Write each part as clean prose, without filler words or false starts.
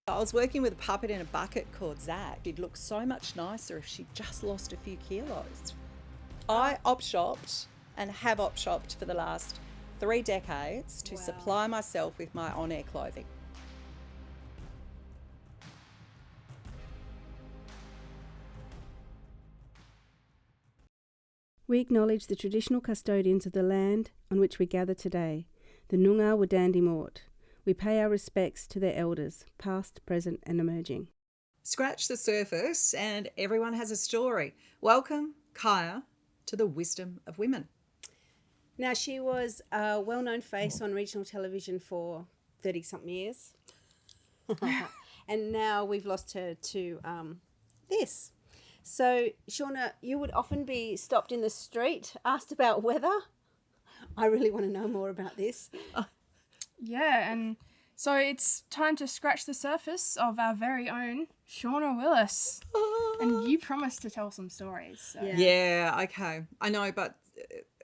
I was working with a puppet in a bucket called Zach. She'd look so much nicer if she just lost a few kilos. I op-shopped and have op-shopped for the last 3 decades to supply myself with my on-air clothing. We acknowledge the traditional custodians of the land on which we gather today, the Noongar Wadandi Mort. We pay our respects to their elders, past, present and emerging. Scratch the surface and everyone has a story. Welcome, Kaya, to the Wisdom of Women. Now, she was a well-known face on regional television for 30-something years. And now we've lost her to this. So, Shauna, you would often be stopped in the street, asked about weather. I really want to know more about this. Yeah, and so it's time to scratch the surface of our very own Shauna Willis. And you promised to tell some stories. So. Yeah, okay. I know, but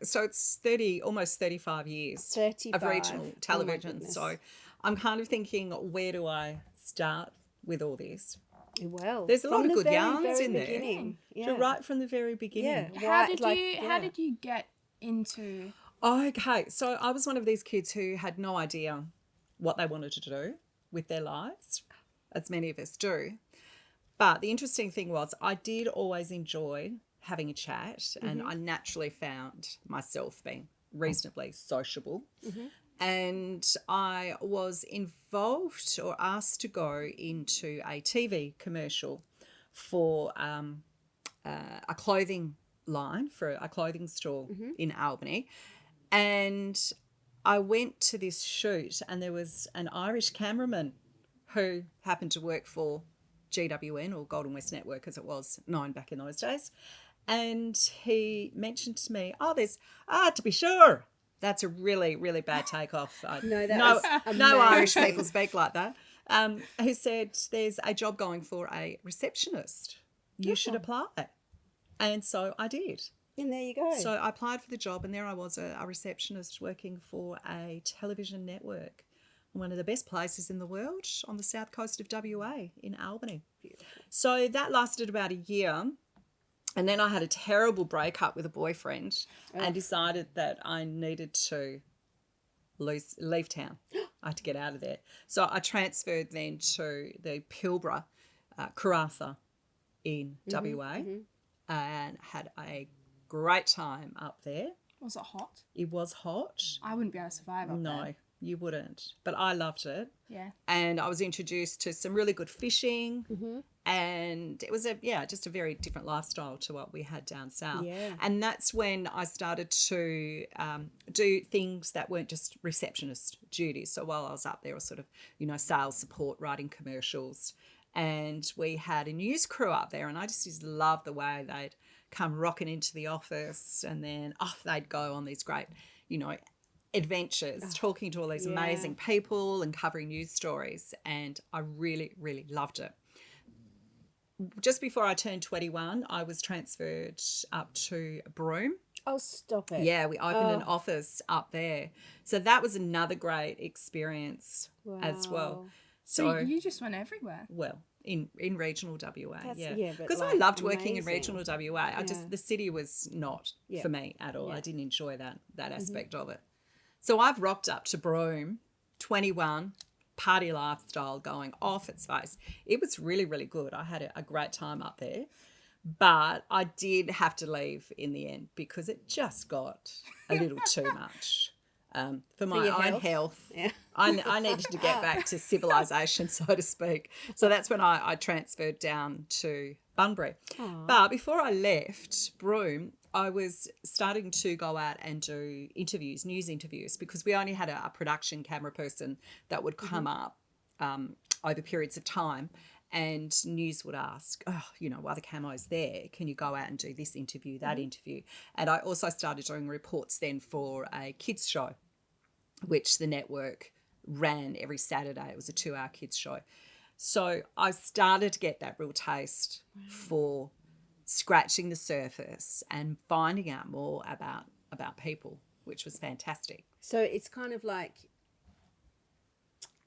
so it's almost 35 years of regional television. So I'm kind of thinking, where do I start with all this? Well, there's a lot of good yarns in there. Yeah. Right from the very beginning. Yeah. How did you get into? Okay, so I was one of these kids who had no idea what they wanted to do with their lives, as many of us do. But the interesting thing was I did always enjoy having a chat, and I naturally found myself being reasonably sociable. And I was involved or asked to go into a TV commercial for a clothing line, for a clothing store in Albany. And I went to this shoot and there was an Irish cameraman who happened to work for GWN, or Golden West Network as it was known back in those days. And he mentioned to me, to be sure, that's a really, really bad takeoff. No Irish people speak like that. He said, there's a job going for a receptionist. You should apply. And so I did. And there you go. So I applied for the job, and there I was, a receptionist working for a television network, one of the best places in the world on the south coast of WA in Albany. Beautiful. So that lasted about a year. And then I had a terrible breakup with a boyfriend and decided that I needed to leave town. I had to get out of there. So I transferred then to the Pilbara, Karratha in WA and had a great time up there. Was it hot? It was hot. I wouldn't be able to survive up there. No, you wouldn't. But I loved it. Yeah. And I was introduced to some really good fishing. And it was just a very different lifestyle to what we had down south. Yeah. And that's when I started to do things that weren't just receptionist duties. So while I was up there, I was sort of, sales support, writing commercials. And we had a news crew up there, and I just used to love the way they'd come rocking into the office, and then off they'd go on these great, adventures, talking to all these amazing people and covering news stories. And I really, really loved it. Just before I turned 21, I was transferred up to Broome. Oh, stop it. Yeah, we opened an office up there. So that was another great experience as well. So you just went everywhere. Well, in regional WA, because I loved working in regional WA. The city was not for me at all. I didn't enjoy that aspect of it. So I've rocked up to Broome, 21, party lifestyle going off its face. It was really, really good. I had a great time up there, but I did have to leave in the end because it just got a little too much. For my own health, I needed to get back to civilization, so to speak. So that's when I transferred down to Bunbury. But before I left Broome, I was starting to go out and do news interviews, because we only had a production camera person that would come up over periods of time, and news would ask, while the camo's there, can you go out and do this interview, that interview? And I also started doing reports then for a kids show, which the network ran every Saturday. It was a 2-hour kids show. So I started to get that real taste for scratching the surface and finding out more about people, which was fantastic. So it's kind of like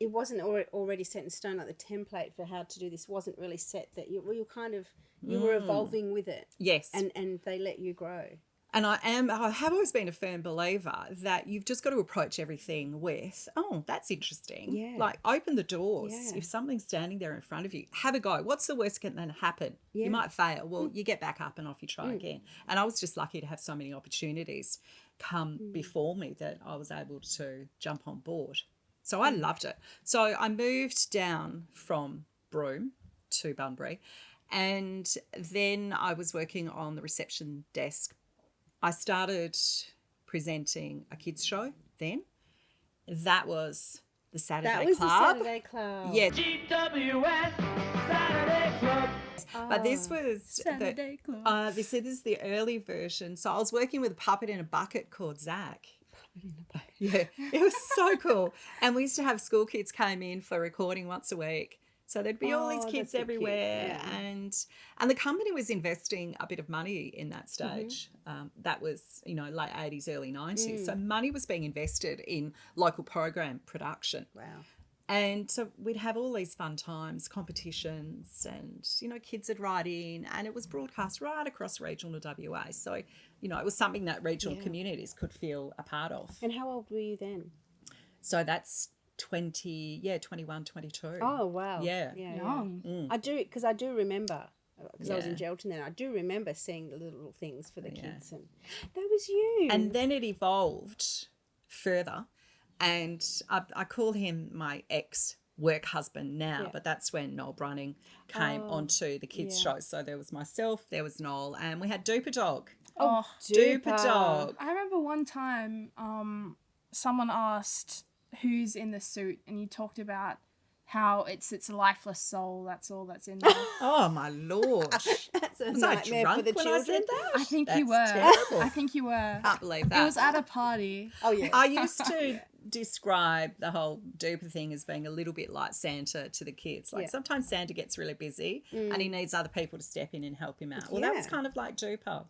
it wasn't already set in stone, like the template for how to do this wasn't really set, that you were evolving with it. Yes. And they let you grow. And I have always been a firm believer that you've just got to approach everything with, oh, that's interesting. Yeah. Like, open the doors. Yeah. If something's standing there in front of you, have a go. What's the worst that can happen? Yeah. You might fail. Well, you get back up and off you try again. And I was just lucky to have so many opportunities come before me that I was able to jump on board. So I loved it. So I moved down from Broome to Bunbury, and then I was working on the reception desk. I started presenting a kids show then. That was the Saturday Club. The Saturday Club. Yeah. GWS Saturday Club. But this was Saturday Club. this is the early version. So I was working with a puppet in a bucket called Zach. Yeah, it was so cool. And we used to have school kids came in for recording once a week. So there'd be all these kids everywhere, and the company was investing a bit of money in that stage. That was, late 80s, early 90s. So money was being invested in local program production. Wow. And so we'd have all these fun times, competitions, and, kids would write in, and it was broadcast right across regional WA. So, it was something that regional communities could feel a part of. And how old were you then? So that's 21, 22. Oh, wow. Yeah. Young. I do remember, because I was in Gelton then, I do remember seeing the little things for the kids. And that was you. And then it evolved further, and I call him my ex-work husband now, but that's when Noel Brunning came onto the kids' show. So there was myself, there was Noel, and we had Duper Dog. Oh, Duper Dog. I remember one time someone asked who's in the suit, and you talked about how it's a lifeless soul. That's all that's in there. Oh, my Lord. That's a Was I nightmare drunk for the when children. I said that? I think you That's were. terrible. I think you were. Can't believe that. It was at a party. Oh, yeah. I used to describe the whole Duper thing as being a little bit like Santa to the kids. Like sometimes Santa gets really busy and he needs other people to step in and help him out. Well, that was kind of like Duper,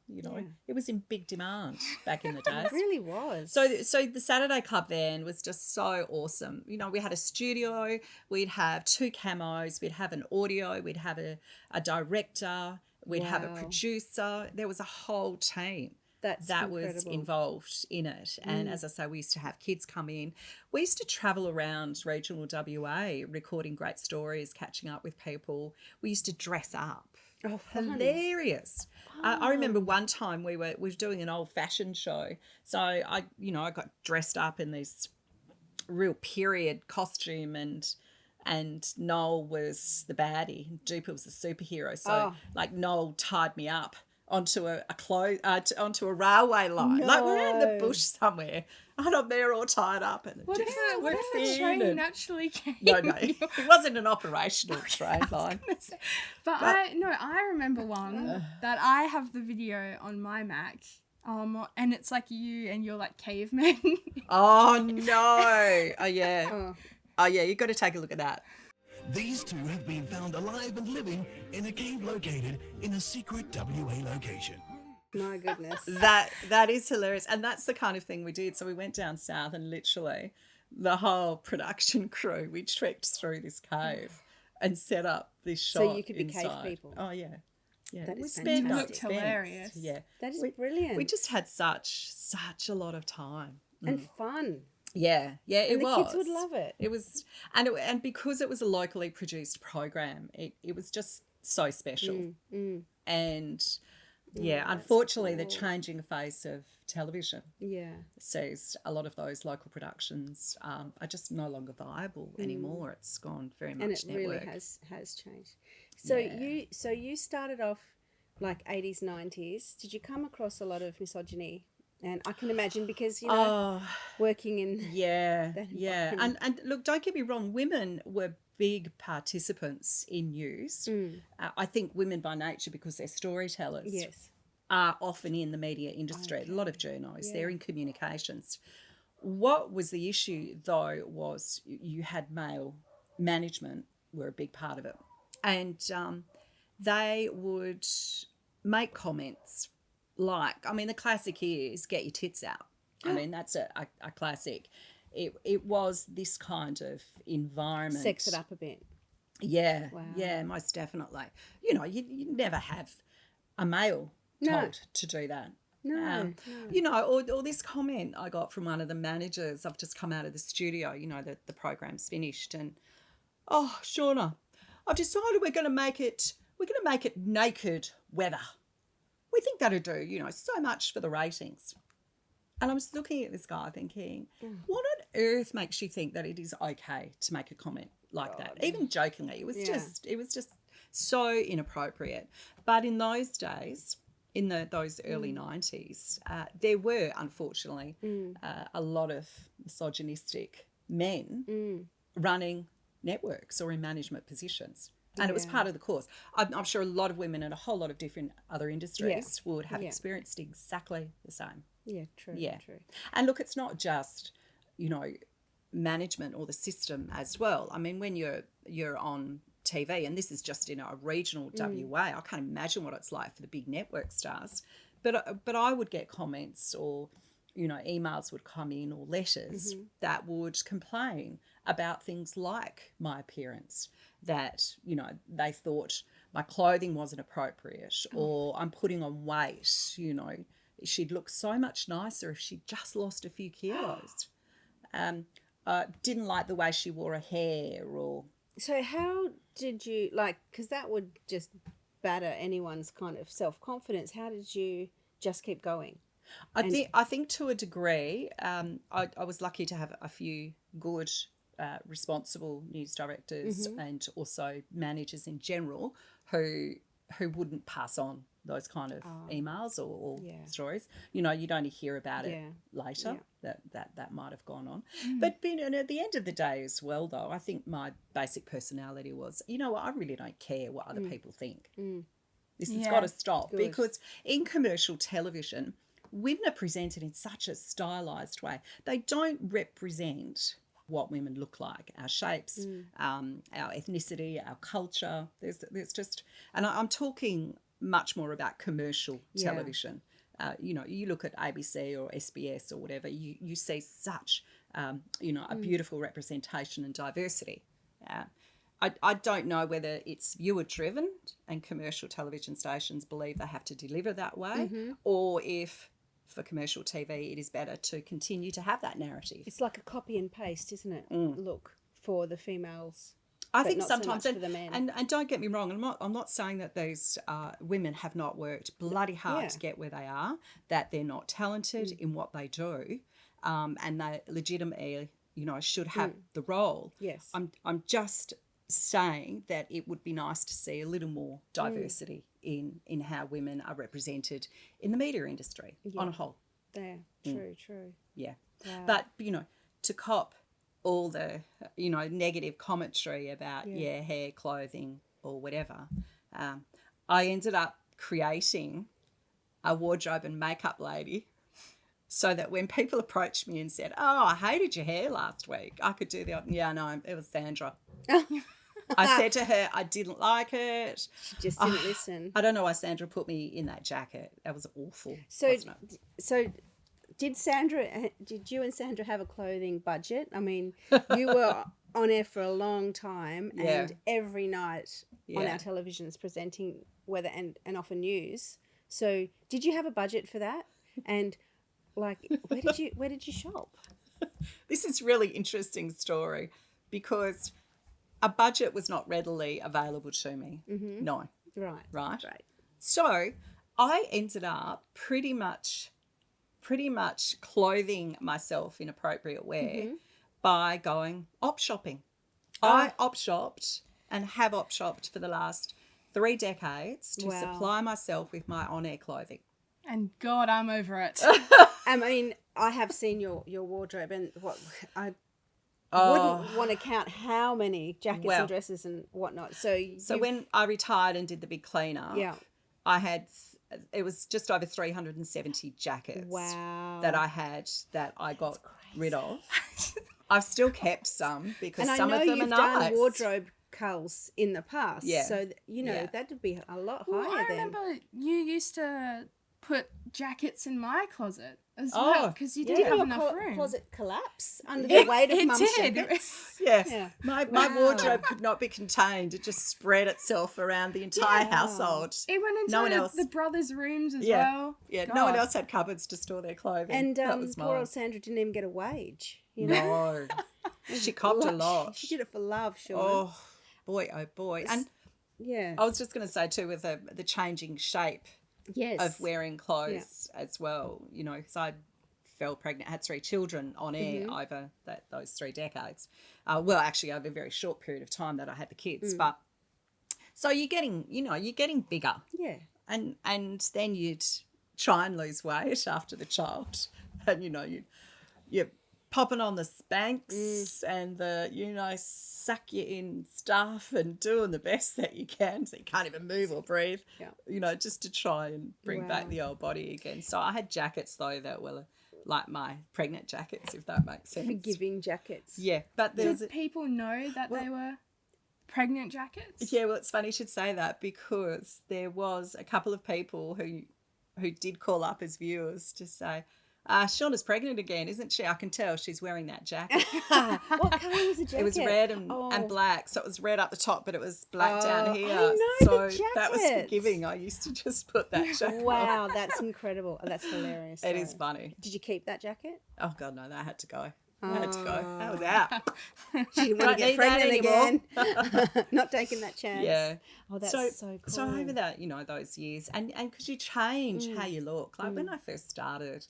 It was in big demand back in the days. It really was. So the Saturday Club then was just so awesome. We had a studio, we'd have 2 camos, we'd have an audio, we'd have a director, we'd have a producer. There was a whole team that was involved in it. And as I say, we used to have kids come in. We used to travel around regional WA recording great stories, catching up with people. We used to dress up. Oh, fun. Hilarious. I remember one time we were doing an old-fashioned show. So I got dressed up in this real period costume, and Noel was the baddie and Duper was the superhero. So Noel tied me up onto onto a railway line. No. Like we're out in the bush somewhere. And I'm there all tied up, and What if the train actually came? No, it wasn't an operational train line. But I remember one that I have the video on my Mac. And it's like you and you're like cavemen. Oh no! Oh yeah. Oh yeah. You've got to take a look at that. These two have been found alive and living in a cave located in a secret WA location. My goodness. That is hilarious. And that's the kind of thing we did. So we went down south and literally the whole production crew, we trekked through this cave and set up this shot. So you could be inside. cave people. Oh yeah. Yeah. That is spent fantastic. our Hilarious. expense. Yeah. That is brilliant. We just had such a lot of time. And fun. Yeah, it was. The kids would love it. It was, and because it was a locally produced program, it was just so special. And unfortunately, the changing face of television sees a lot of those local productions are just no longer viable anymore. It's gone very much and it network. really has changed. So you started off like 80s, 90s. Did you come across a lot of misogyny? And I can imagine because, working in that environment. And look, don't get me wrong, women were big participants in news. I think women by nature, because they're storytellers, are often in the media industry. Okay. A lot of journos, they're in communications. What was the issue, though, was you had male management were a big part of it. And they would make comments like, the classic here is get your tits out. I mean, that's a classic. it was this kind of environment. Sex it up a bit. Yeah, Wow. yeah, most definitely. You know, you never have a male told to do that. No. You know, or this comment I got from one of the managers. I've just come out of the studio, you know, the program's finished, and oh, Shauna, I've decided we're going to make it naked weather. We think that'll do, you know, so much for the ratings. And I was looking at this guy thinking, what on earth makes you think that it is okay to make a comment like that? Even jokingly, it was just so inappropriate. But in those days, in those early 90s, there were, unfortunately, a lot of misogynistic men running networks or in management positions. And it was part of the course. I'm sure a lot of women in a whole lot of different other industries would have experienced exactly the same. Yeah, true. Yeah. True. And look, it's not just, you know, management or the system as well. I mean, when you're on TV, and this is just in a regional WA, I can't imagine what it's like for the big network stars. But I would get comments or, you know, emails would come in or letters that would complain about things like my appearance, that, you know, they thought my clothing wasn't appropriate or I'm putting on weight, you know. She'd look so much nicer if she'd just lost a few kilos. Didn't like the way she wore her hair or... So how did you, like, because that would just batter anyone's kind of self-confidence. How did you just keep going? I think to a degree, I was lucky to have a few good, responsible news directors and also managers in general who wouldn't pass on those kind of emails or stories. You know, you'd only hear about it later that might have gone on. But at the end of the day as well, though, I think my basic personality was, you know what, I really don't care what other people think. This has got to stop. Good. Because in commercial television, women are presented in such a stylised way. They don't represent what women look like, our shapes, our ethnicity, our culture. There's just, and I'm talking much more about commercial television. You know, you look at ABC or SBS or whatever, you see such, you know, a beautiful representation and diversity. I don't know whether it's viewer-driven and commercial television stations believe they have to deliver that way, or if for commercial TV it is better to continue to have that narrative. It's like a copy and paste, isn't it? Look, for the females. I but think not sometimes, so much for the men. and don't get me wrong, I'm not saying that these women have not worked bloody hard to get where they are, that they're not talented in what they do, and they legitimately, you know, should have the role. Yes. I'm just saying that it would be nice to see a little more diversity in how women are represented in the media industry on a whole. There, true. Yeah. Wow. But, you know, to cop all the, you know, negative commentary about, hair, clothing or whatever, I ended up creating a wardrobe and makeup lady so that when people approached me and said, oh, I hated your hair last week, I could do no, it was Sandra. I said to her, I didn't like it. She just didn't listen. I don't know why Sandra put me in that jacket. That was awful. So did you and Sandra have a clothing budget? I mean, you were on air for a long time and every night on our televisions presenting weather and often news. So did you have a budget for that? And like, where did you shop? This is really interesting story because a budget was not readily available to me. No. Right. So I ended up pretty much clothing myself in appropriate wear by going op shopping. I op shopped and have op shopped for the last 3 decades to supply myself with my on-air clothing. And God, I'm over it. I mean, I have seen your wardrobe and wouldn't want to count how many jackets and dresses and whatnot. So when I retired and did the big cleanup, it was just over 370 jackets that I had that I got rid of. I've still kept some because some of them are nice. And I know you've done wardrobe culls in the past. Yeah. So, that would be a lot higher I remember you used to put jackets in my closet as Oh, well because you yeah. didn't have Your enough room. closet collapse under the weight of it mum's did. jackets. Yeah. Yeah. My Wow. wardrobe could not be contained. It just spread itself around the entire household. It went into No one else. the brothers' rooms as Yeah. well. Yeah, no one God. else had cupboards to store their clothing. And that was poor mine. old Sandra didn't even get a wage. You know? No. She copped a lot. She did it for love, Sean. Oh, boy, oh, boy. And Yeah. I was just going to say, too, with the changing shape Yes. of wearing clothes as well, you know, because I fell pregnant, had 3 children on air over those 3 decades. Well, actually, over a very short period of time that I had the kids. But so you're getting bigger. Yeah. And then you'd try and lose weight after the child. And, you know, you're popping on the Spanx and the, you know, suck you in stuff and doing the best that you can so you can't even move or breathe, you know, just to try and bring back the old body again. So I had jackets, though, that were like my pregnant jackets, if that makes sense. Forgiving jackets. Yeah, but there was Did people know that they were pregnant jackets? Yeah, well, it's funny you should say that because there was a couple of people who did call up as viewers to say, Shauna's pregnant again, isn't she? I can tell she's wearing that jacket. What colour was the jacket? It was red and black. So it was red up the top, but it was black down here. I know so the that was jackets. forgiving. I used to just put that jacket on. Wow, that's incredible. Oh, that's hilarious. It is funny. Did you keep that jacket? Oh, God, no, that had to go. That had to go. That was out. She didn't want to get Don't need that pregnant again. Not taking that chance. Yeah. Oh, that's so cool. So over that, you know, those years, and because you change how you look. Like when I first started,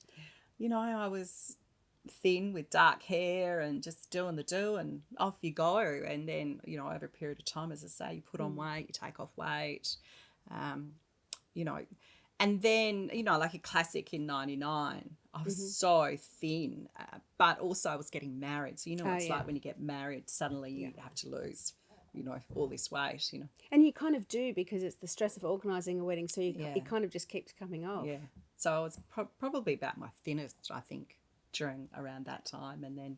you know, I was thin with dark hair and just doing the do and off you go. And then, you know, over a period of time, as I say, you put on weight, you take off weight, you know. And then, you know, like a classic in 99, I was so thin, but also I was getting married. So, you know what it's like when you get married, suddenly you have to lose, you know, all this weight, you know. And you kind of do because it's the stress of organising a wedding. So it kind of just keeps coming off. Yeah. So I was probably about my thinnest, I think, around that time. And then,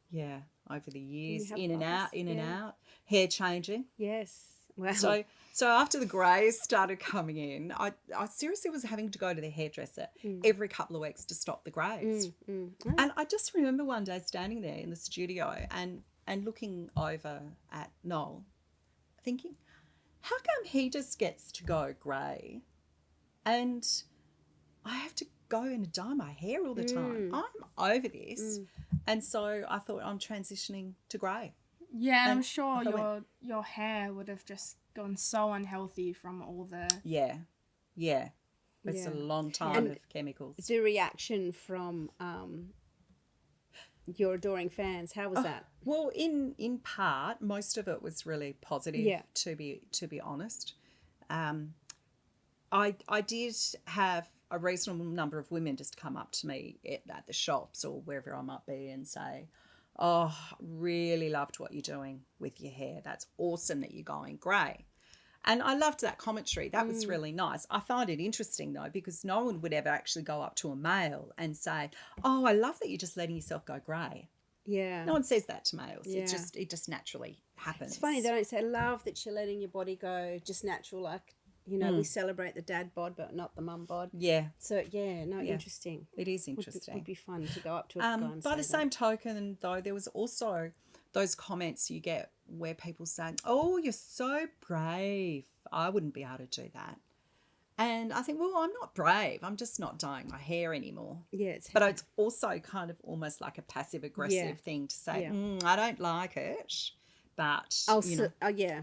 yeah, over the years, in and out, hair changing. Yes. Wow. So after the greys started coming in, I seriously was having to go to the hairdresser every couple of weeks to stop the greys. And I just remember one day standing there in the studio and looking over at Noel, thinking, how come he just gets to go grey and I have to go and dye my hair all the time? I'm over this. And so I thought I'm transitioning to grey. Yeah, and I'm sure your hair would have just gone so unhealthy from all the... Yeah. It's a long time of chemicals. The reaction from your adoring fans, how was that? Well, in part, most of it was really positive, to be honest. I did have a reasonable number of women just come up to me at the shops or wherever I might be and say, oh, really loved what you're doing with your hair. That's awesome that you're going grey. And I loved that commentary. That was really nice. I find it interesting, though, because no one would ever actually go up to a male and say, oh, I love that you're just letting yourself go grey. Yeah. No one says that to males. Yeah. It just naturally happens. It's funny, they don't say, love that you're letting your body go just natural, like, you know, we celebrate the dad bod, but not the mum bod. Yeah. So, interesting. It is interesting. Would be fun to go up to a guy and by say the same token, though, there was also those comments you get where people say, oh, you're so brave. I wouldn't be able to do that. And I think, well, I'm not brave. I'm just not dyeing my hair anymore. Yeah. But it's also kind of almost like a passive-aggressive thing to say, I don't like it, but,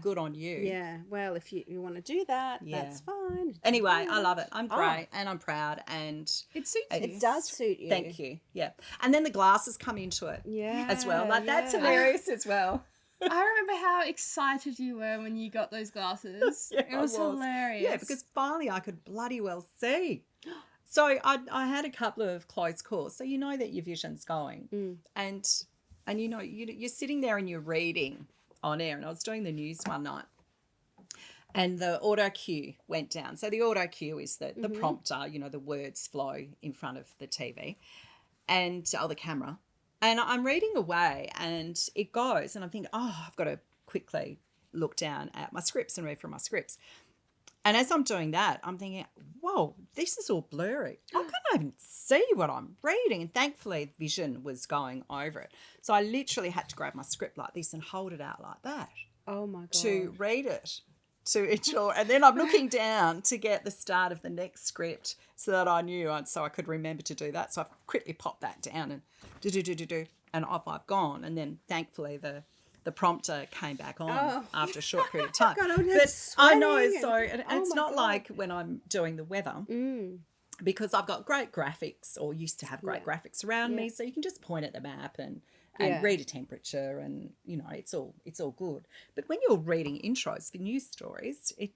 good on you. Yeah. Well, if you want to do that, that's fine. Anyway, I love it. I'm great and I'm proud and it suits you. It does suit you. Thank you. Yeah. And then the glasses come into it as well. Like that's hilarious as well. I remember how excited you were when you got those glasses. Yeah, it was hilarious. Yeah, because finally I could bloody well see. So I had a couple of close calls. So you know that your vision's going. And you know, you're sitting there and you're reading on air. And I was doing the news one night. And the auto cue went down. So the auto cue is the prompter, you know, the words flow in front of the TV and the camera. And I'm reading away and it goes and I'm thinking, oh, I've got to quickly look down at my scripts and read from my scripts. And as I'm doing that, I'm thinking, whoa, this is all blurry. I can't even see what I'm reading. And thankfully, vision was going over it. So I literally had to grab my script like this and hold it out like that Oh my God. to read it, to ensure. And then I'm looking down to get the start of the next script so that I knew, and so I could remember to do that. So I quickly popped that down and do, and off I've gone. And then thankfully the prompter came back on after a short period of time. God, I'm but I know, sweating. so and Oh it's my not God. like when I'm doing the weather. Because I've got great graphics, or used to have great graphics around me, so you can just point at the map and read a temperature, and you know it's all good. But when you're reading intros for news stories, it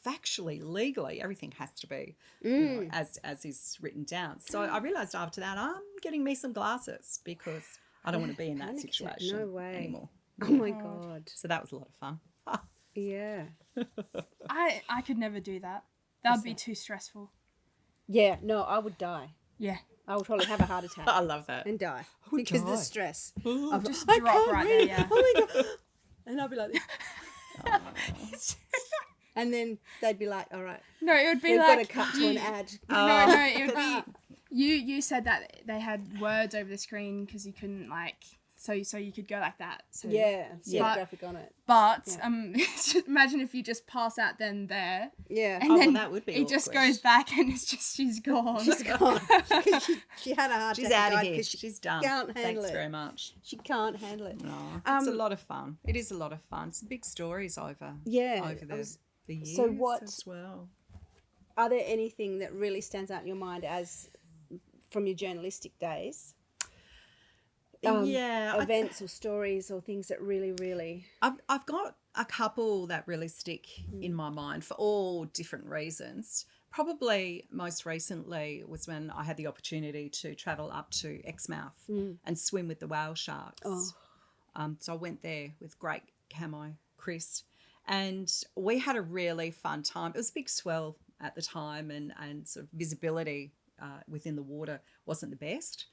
factually, legally, everything has to be as is written down. So I realised after that I'm getting me some glasses because I don't want to be in that Panic attack, situation no way. anymore. Oh my God. So that was a lot of fun. Yeah. I could never do that. That would be too stressful. Yeah, no, I would die. Yeah. I would probably have a heart attack I love that. and die would because of the die. stress. Just I drop can't right read. there, yeah. Oh my God. And I'll be like, and then they'd be like, all right, No, it would be we've like got to cut to an ad. No, it would be. You said that they had words over the screen because you couldn't so you could go like that. So, Yeah, see But- the graphic on it. But imagine if you just pass out then there, Yeah. and well, then that would be it just awkward. goes back and it's just she's gone. She's gone. she had a heart She's attack. out of died here. 'cause She She's done. can't handle Thanks it. very much. She can't handle it. No, it's a lot of fun. It is a lot of fun. Some big stories over Yeah, over the years so what- as well. Are there anything that really stands out in your mind as from your journalistic days? Events or stories or things that really, really... I've got a couple that really stick in my mind for all different reasons. Probably most recently was when I had the opportunity to travel up to Exmouth and swim with the whale sharks. So I went there with great camo Chris, and we had a really fun time. It was a big swell at the time, and sort of visibility within the water wasn't the best,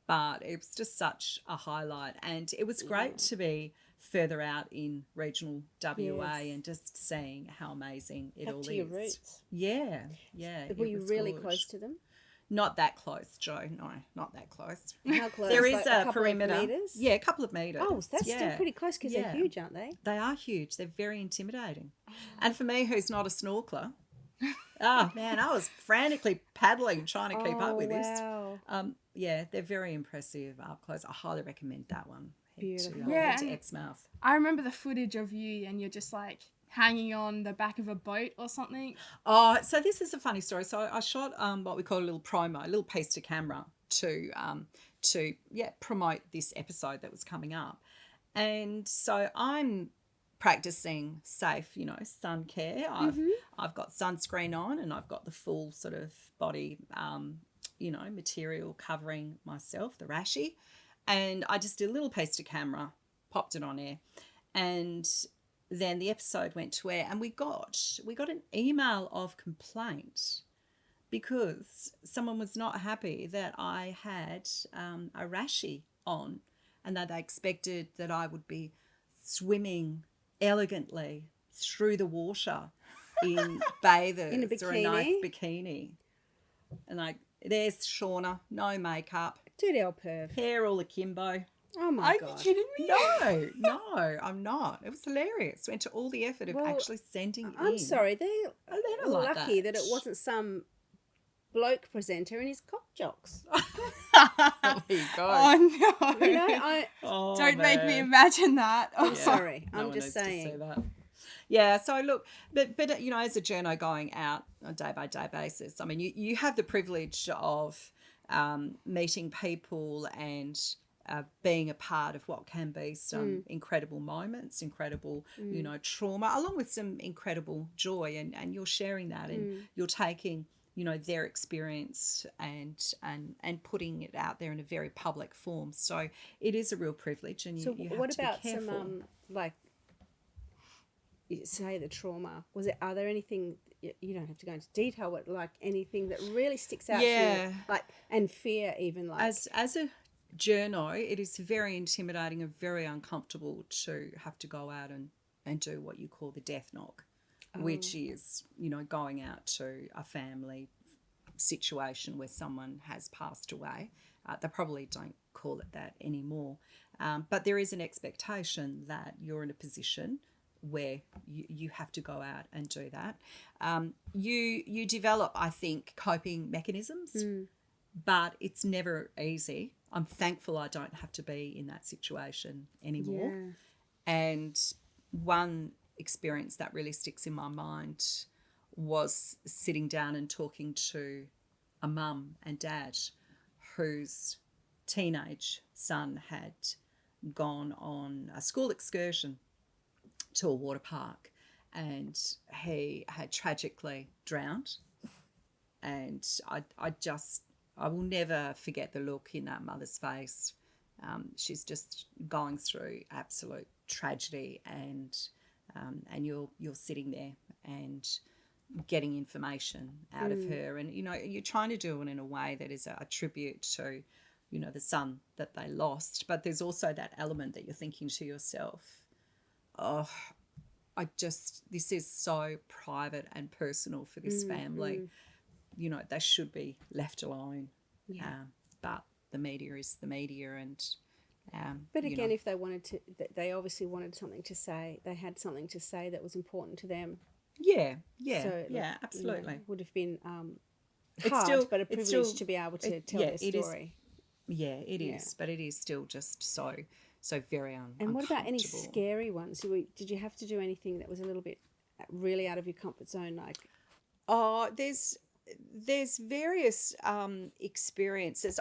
but it was just such a highlight. And it was great to be further out in regional WA and just seeing how amazing it all to is. your roots. Yeah. Were it you was really good. close to them? Not that close, Joe. No, not that close. How close? There is Like a couple of perimeter. meters? Yeah, a couple of meters. Oh, that's still pretty close because they're huge, aren't they? They are huge. They're very intimidating. And for me, who's not a snorkeler, man, I was frantically paddling trying to keep up with wow. this. Yeah, they're very impressive up close. I highly recommend that one. Beautiful. Head to and Exmouth. I remember the footage of you and you're just like hanging on the back of a boat or something. Oh, so this is a funny story. So I shot what we call a little promo, a little piece to camera to promote this episode that was coming up. And so I'm practicing safe, sun care. I've got sunscreen on, and I've got the full sort of body, material covering myself, the rashi. And I just did a little piece to camera, popped it on air, and then the episode went to air, and we got an email of complaint because someone was not happy that I had a rashi on, and that they expected that I would be swimming elegantly through the water in bathers In a or a nice bikini? bikini. And there's Shauna, no makeup, Dirty old perv. hair all akimbo. Oh my Are God. you kidding me? No, I'm not. It was hilarious. Went to all the effort of Well, actually sending in. I'm sorry. They're a letter like lucky that it wasn't some bloke presenter in his cock jocks. There you go. Oh no. You know, Oh, Don't make me man. imagine that. Oh, I'm sorry. No I'm one just needs to see saying. that. Yeah, so look, but as a journo going out on a day-by-day basis, I mean, you have the privilege of meeting people and being a part of what can be some incredible moments, incredible, trauma, along with some incredible joy, and you're sharing that, and you're taking, their experience and putting it out there in a very public form. So it is a real privilege, and So you have what to about be careful. some you say the trauma? Are there anything, you don't have to go into detail, but like anything that really sticks out to Yeah. you, and fear even As a journo, it is very intimidating and very uncomfortable to have to go out and do what you call the death knock. which is, going out to a family situation where someone has passed away. They probably don't call it that anymore. But there is an expectation that you're in a position where you have to go out and do that. You develop, I think, coping mechanisms, but it's never easy. I'm thankful I don't have to be in that situation anymore. Yeah. And one experience that really sticks in my mind was sitting down and talking to a mum and dad whose teenage son had gone on a school excursion to a water park, and he had tragically drowned. And I will never forget the look in that mother's face. She's just going through absolute tragedy, and you're sitting there and getting information out of her, and you're trying to do it in a way that is a tribute to the son that they lost, but there's also that element that you're thinking to yourself, oh, this is so private and personal for this family. They should be left alone. But the media is the media, and but again, if they wanted to, they obviously wanted something to say. They had something to say that was important to them. Yeah, So absolutely. Would have been It's hard, still- but a it's privilege still- to be able to tell yeah, their it is. story. Yeah, it is, but it is still just so very And what about any uncomfortable. scary ones? Did you have to do anything that was a little bit really out of your comfort zone? Like, Oh, there's various experiences.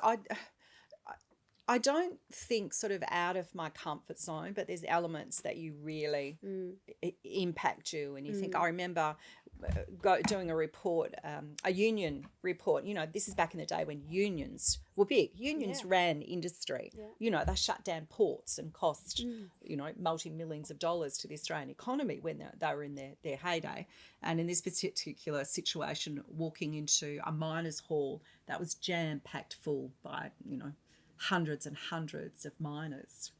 I don't think sort of out of my comfort zone, but there's elements that you really impact you, and you think. I remember doing a report, a union report. This is back in the day when unions were big. Unions ran industry. They shut down ports and cost multi-millions of dollars to the Australian economy when they were in their heyday. And in this particular situation, walking into a miners' hall that was jam-packed full by hundreds and hundreds of miners,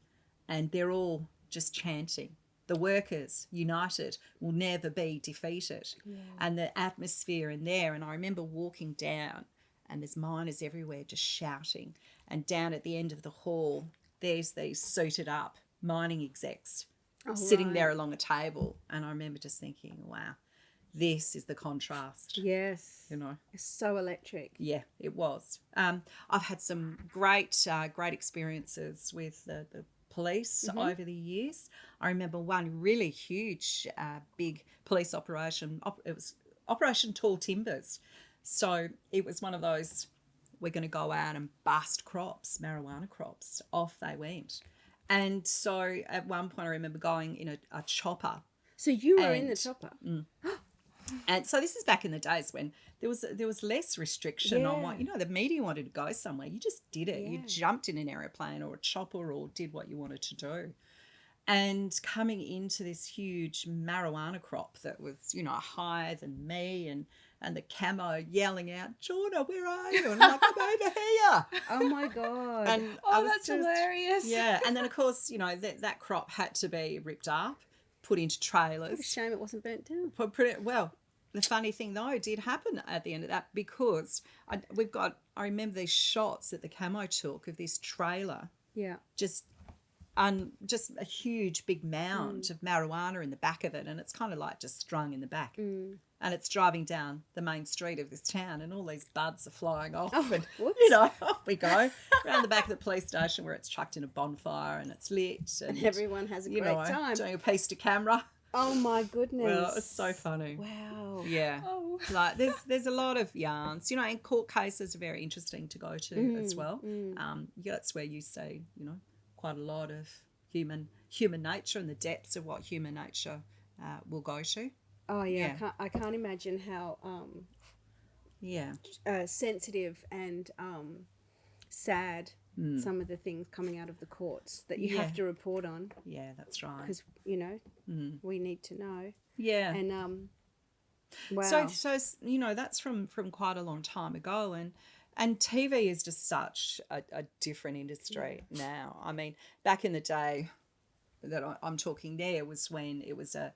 and they're all just chanting, "The workers united will never be defeated." And the atmosphere in there, and I remember walking down, and there's miners everywhere just shouting, and down at the end of the hall there's these suited up mining execs sitting there along a table, and I remember just thinking, wow, this is the contrast. yes, It's so electric. Yeah, it was. I've had some great experiences with the police over the years. I remember one really huge, big police operation. It was Operation Tall Timbers. So it was one of those, we're going to go out and bust crops, marijuana crops. Off they went. And so at one point I remember going in a chopper. So you were in the chopper. And so this is back in the days when there was less restriction on what, the media wanted to go somewhere. You just did it. You jumped in an aeroplane or a chopper or did what you wanted to do. And coming into this huge marijuana crop that was, higher than me, and the camo yelling out, "Shauna, where are you?" And I'm like, "I'm over here." Oh my God. And I was that's hilarious. Yeah. And then, of course, that crop had to be ripped up, put into trailers. What a shame it wasn't burnt down. Well, the funny thing though did happen at the end of that, because I remember these shots that the camo took of this trailer, just a huge big mound of marijuana in the back of it, and it's kind of like just strung in the back, and it's driving down the main street of this town, and all these buds are flying off, and off we go around the back of the police station where it's chucked in a bonfire and it's lit, and everyone has a great time doing a piece to camera. Oh my goodness. Well, it's so funny. Wow. Yeah. Oh. Like there's a lot of yarns, and court cases are very interesting to go to as well. That's where you see, quite a lot of human nature and the depths of what human nature will go to. Oh yeah. I can't imagine how sensitive and sad some of the things coming out of the courts that you have to report on. Yeah, that's right. Because we need to know. Yeah. And wow. So that's from quite a long time ago, and TV is just such a different industry now. I mean, back in the day that I'm talking there was when it was a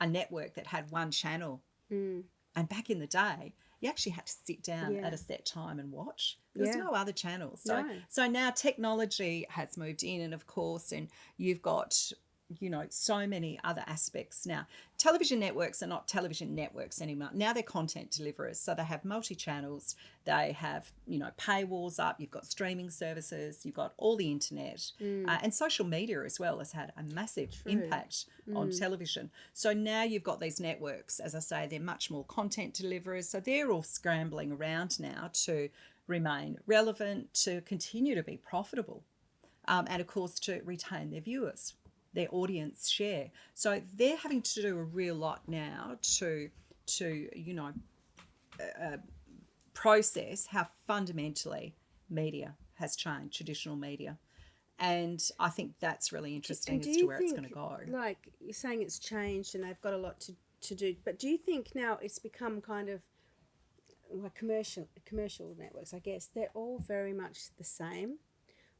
a network that had one channel. And back in the day, you actually had to sit down at a set time and watch. There's no other channels. So now technology has moved in, and of course, and you've got, you know, so many other aspects now. Television networks are not television networks anymore. Now they're content deliverers. So they have multi-channels. They have, you know, paywalls up. You've got streaming services. You've got all the internet. And social media as well has had a massive impact on television. So now you've got these networks. As I say, they're much more content deliverers. So they're all scrambling around now to remain relevant, to continue to be profitable, and of course to retain their viewers, their audience share. So they're having to do a real lot now to you know, process how fundamentally media has changed, traditional media. And I think that's really interesting as to where it's going to go. Like you're saying, it's changed and they've got a lot to do. But do you think now it's become kind of like commercial networks, I guess, they're all very much the same,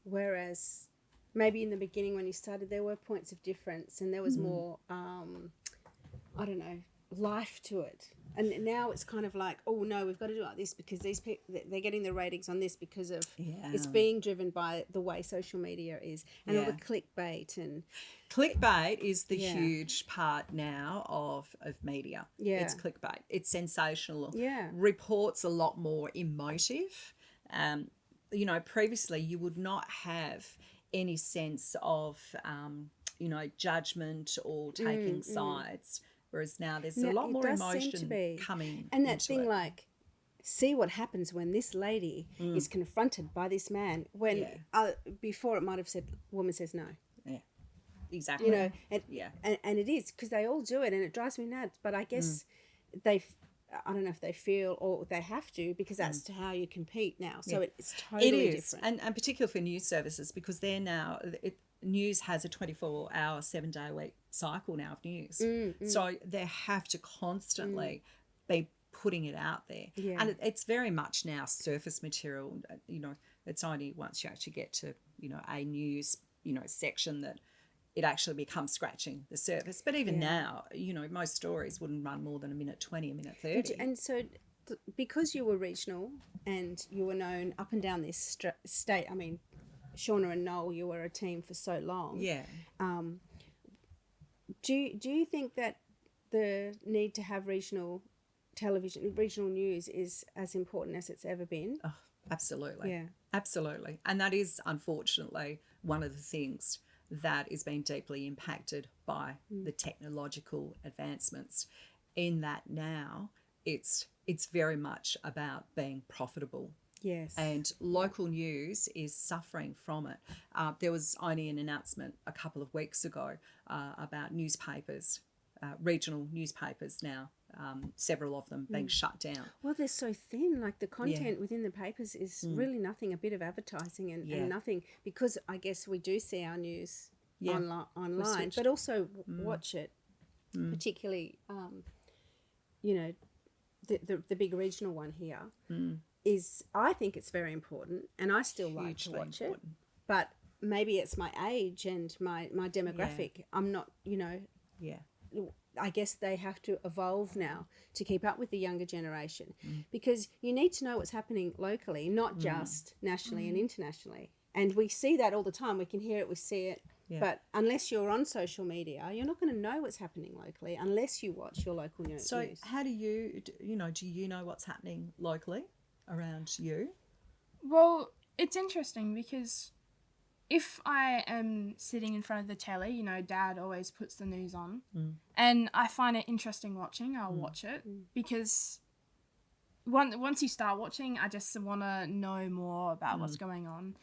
whereas maybe in the beginning when you started there were points of difference and there was more I don't know, life to it, and now it's kind of like, oh no, we've got to do it like this because these people, they're getting the ratings on this because of it's being driven by the way social media is, and all the clickbait. And clickbait is the huge part now of media. It's clickbait. It's sensational. Reports a lot more emotive. You know, previously you would not have any sense of you know, judgment or taking sides, whereas now there's a lot more emotion coming. And that thing, like, see what happens when this lady is confronted by this man, when before it might have said woman says no. Exactly. You know, and it is, because they all do it and it drives me nuts, but I guess I don't know if they feel or they have to, because that's how you compete now. So it's totally different. And particularly for news services, because they're now, news has a 24-hour, 7-day-a-week cycle now of news. So they have to constantly be putting it out there. And it's very much now surface material. You know, it's only once you actually get to, you know, a news, you know, section that it actually becomes scratching the surface. But even now, you know, most stories wouldn't run more than a minute 20, a minute 30. And so because you were regional and you were known up and down this state, I mean, Shauna and Noel, you were a team for so long. Do you think that the need to have regional television, regional news is as important as it's ever been? Oh, absolutely. Absolutely. And that is, unfortunately, one of the things that is being deeply impacted by the technological advancements, in that now it's very much about being profitable. And local news is suffering from it. There was only an announcement a couple of weeks ago about newspapers, regional newspapers now, several of them being shut down. Well, they're so thin. Like the content within the papers is really nothing, a bit of advertising and nothing, because I guess we do see our news online, but also watch it, particularly, you know, the big regional one here is, I think it's very important, and I still like to watch it, but maybe it's my age and my demographic. I'm not, you know, I guess they have to evolve now to keep up with the younger generation, because you need to know what's happening locally, not just nationally and internationally. And we see that all the time. We can hear it, we see it. But unless you're on social media, you're not going to know what's happening locally unless you watch your local news. So how do you know what's happening locally around you? Well, it's interesting because if I am sitting in front of the telly, you know, Dad always puts the news on, and I find it interesting watching, I'll watch it, because once you start watching, I just want to know more about what's going on.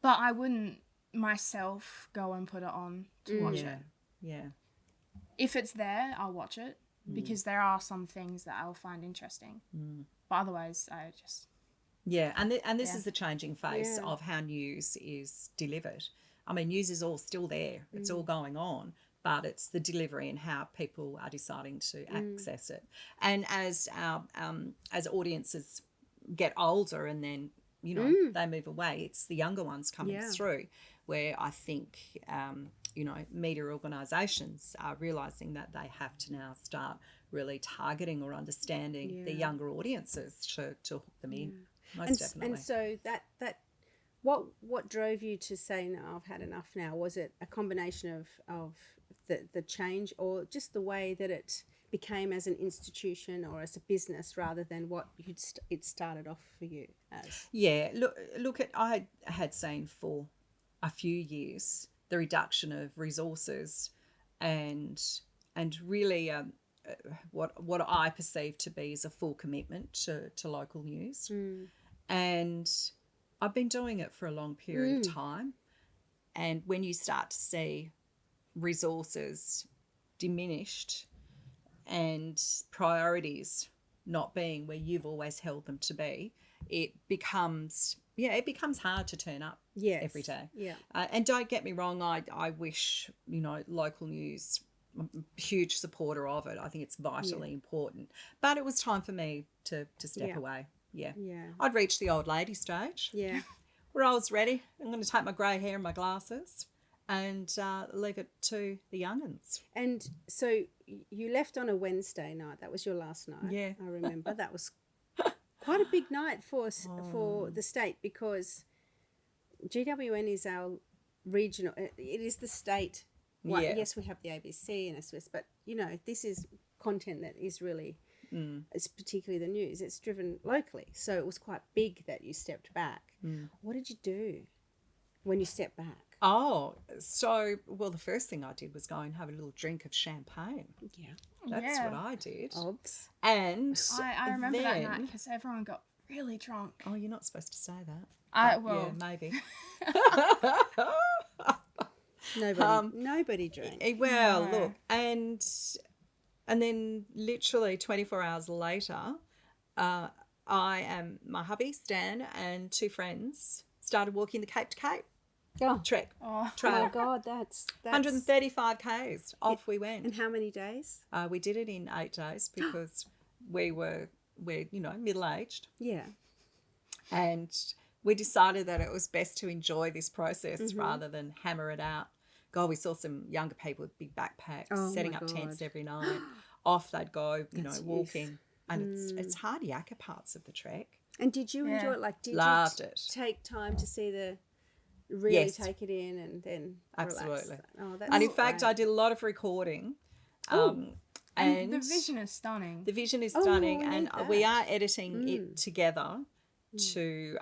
But I wouldn't myself go and put it on to watch it. If it's there, I'll watch it, because there are some things that I'll find interesting. But otherwise, I just... and this is the changing face of how news is delivered. I mean, news is all still there. It's all going on, but it's the delivery and how people are deciding to access it. And as our as audiences get older and then, you know, they move away, it's the younger ones coming through, where I think media organisations are realising that they have to now start really targeting or understanding the younger audiences to hook them in. Most definitely. And so that what drove you to say, no, I've had enough now? Was it a combination of the change, or just the way that it became as an institution or as a business rather than what it started off for you as? Yeah, I had seen for a few years the reduction of resources and really what I perceive to be as a full commitment to local news. And I've been doing it for a long period of time. And when you start to see resources diminished and priorities not being where you've always held them to be, it becomes hard to turn up every day. Yeah. And don't get me wrong, I wish, local news, I'm a huge supporter of it. I think it's vitally important. But it was time for me to step away. Yeah. I'd reached the old lady stage. Yeah. Where I was ready. I'm going to take my grey hair and my glasses and leave it to the young'uns. And so you left on a Wednesday night. That was your last night. Yeah. I remember. That was quite a big night for the state, because GWN is our regional. It is the state. Yes, we have the ABC and SBS, but this is content that is really, it's particularly the news. It's driven locally, so it was quite big that you stepped back. What did you do when you stepped back? Oh, so, the first thing I did was go and have a little drink of champagne. Yeah. That's what I did. Obs. And I remember that night because everyone got really drunk. Oh, you're not supposed to say that. Yeah, maybe. Nobody drank. Well, look, and then literally 24 hours later, my hubby Stan and two friends started walking the Cape to Cape trek. Trail. Oh my God, that's 135 k's. Off we went. And how many days? We did it in 8 days because we're middle aged. Yeah. And we decided that it was best to enjoy this process rather than hammer it out. God, we saw some younger people with big backpacks setting up tents every night. Off they'd go, walking. And it's hard yakka parts of the trek. And did you enjoy it? Like, did Loved you it. take time to see take it in and then absolutely. Relax? Oh, that's and in fact, I did a lot of recording. And the vision is stunning. The vision is stunning, and we are editing it together to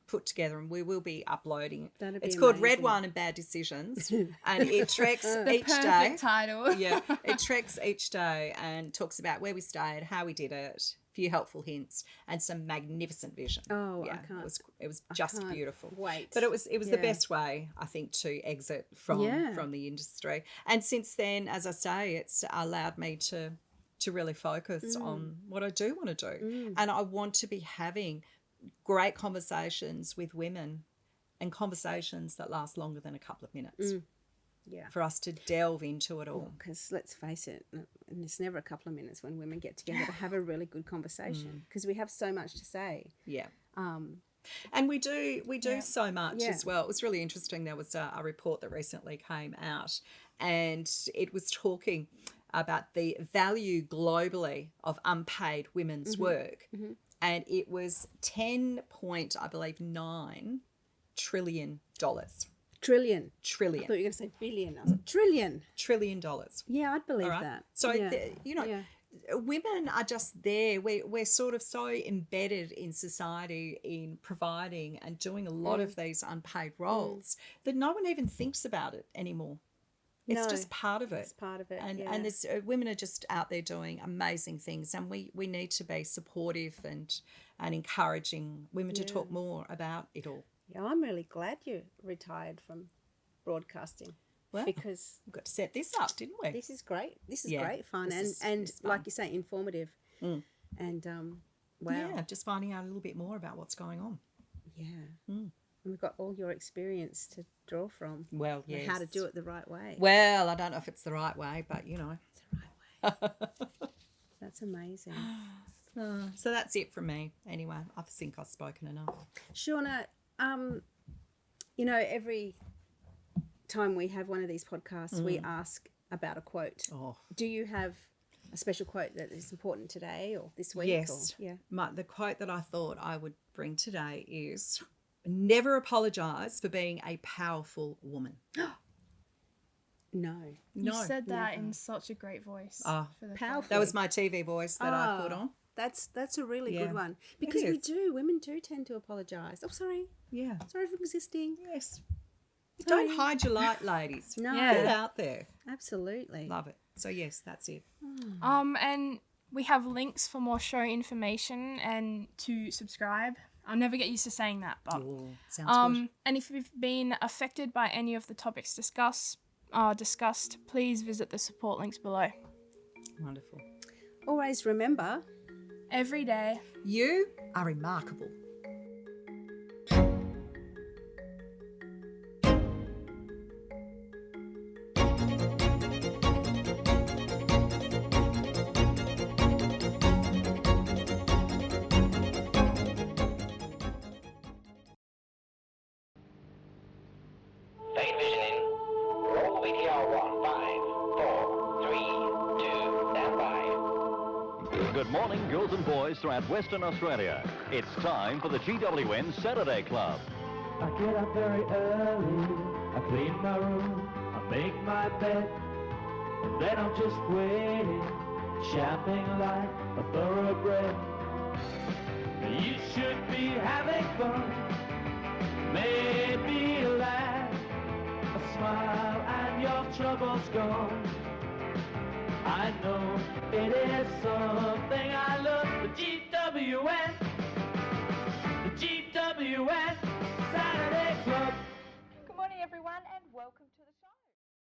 put together, and we will be uploading it. It's called Red Wine and Bad Decisions, and it treks each day. Perfect title. Yeah, it treks each day and talks about where we stayed, how we did it, a few helpful hints, and some magnificent vision. Oh, yeah, I can't. It was just beautiful. Wait, but it was the best way, I think, to exit from the industry. And since then, as I say, it's allowed me to really focus on what I do want to do, and I want to be having great conversations with women, and conversations that last longer than a couple of minutes. Yeah. For us to delve into it all. Because let's face it, and it's never a couple of minutes when women get together to have a really good conversation, because we have so much to say. Yeah. And we do so much as well. It was really interesting. There was a report that recently came out, and it was talking about the value globally of unpaid women's work. And it was $10.9 trillion. Trillion. Trillion. I thought you were going to say billion. I was like, trillion. $1 trillion. Yeah, I'd believe that. So, women are just there. We're sort of so embedded in society in providing and doing a lot of these unpaid roles that no one even thinks about it anymore. It's just part of it. It's part of it. And there's women are just out there doing amazing things, and we need to be supportive and encouraging women to talk more about it all. Yeah, I'm really glad you retired from broadcasting. Well, because we got to set this up, didn't we? This is great. This is great fun, and like you say, informative. And wow. Yeah, just finding out a little bit more about what's going on. Yeah. And we've got all your experience to draw from. Well, yes. How to do it the right way. Well, I don't know if it's the right way, but It's the right way. That's amazing. So that's it from me. Anyway, I think I've spoken enough. Shauna, every time we have one of these podcasts, we ask about a quote. Oh. Do you have a special quote that is important today or this week? Yes. Or, yeah. The quote that I thought I would bring today is, never apologise for being a powerful woman. No. You said that in such a great voice. Oh, for the powerful. That was my TV voice that I put on. That's a really Yeah. good one. Because is. women do tend to apologise. Oh, sorry. Yeah. Sorry for existing. Yes. Sorry. Don't hide your light, ladies. No. Get out there. Absolutely. Love it. So, yes, that's it. And we have links for more show information and to subscribe. I'll never get used to saying that, but Sounds good. and if you've been affected by any of the topics discussed, please visit the support links below. Wonderful. Always remember, Every day. You are remarkable. Fade vision in. Roll VTR 1, 5, 4, 3, 2, stand by. Good morning, girls and boys throughout Western Australia. It's time for the GWN Saturday Club. I get up very early, I clean my room, I make my bed, and then I'm just waiting, champing like a thoroughbred. You should be having fun, maybe laugh, a smile and your trouble's gone. I know it is something I love, but